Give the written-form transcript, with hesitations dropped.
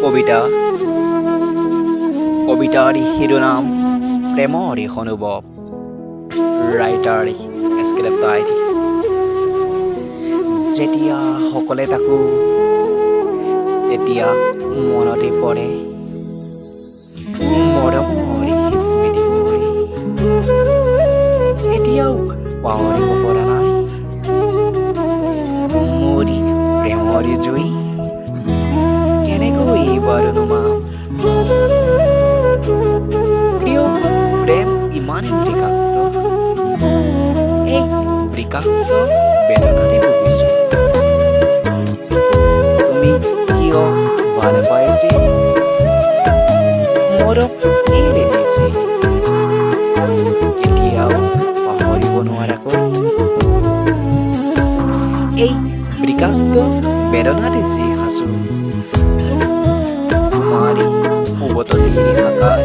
কবিতা কবিতাৰ শিৰোনাম প্ৰেমৰ অনুভৱ ৰাইটাৰ স্ক্ৰিপ্টাৰ যেতিয়া সকলে তাকো তেতিয়া মনতে পৰে মৰমৰ স্মৃতিবোৰ এতিয়াও পাহৰিব পৰা নাই মোৰ প্ৰেমৰ জুই কেনেকৈ বাৰু নুমাম প্ৰিয় প্ৰেম ইমানেই বিষাক্ত এই বিষাক্ত বেদনাতে ভুগিছো তুমি কিয় ভাল পাইছে মৰম এৰি দিছে কেতিয়াও পাহৰিব নোৱাৰাকৈ এই বিষাক্ত বেদনাতে যি সাঁচো তোমাৰি উভতনি শাখাৰ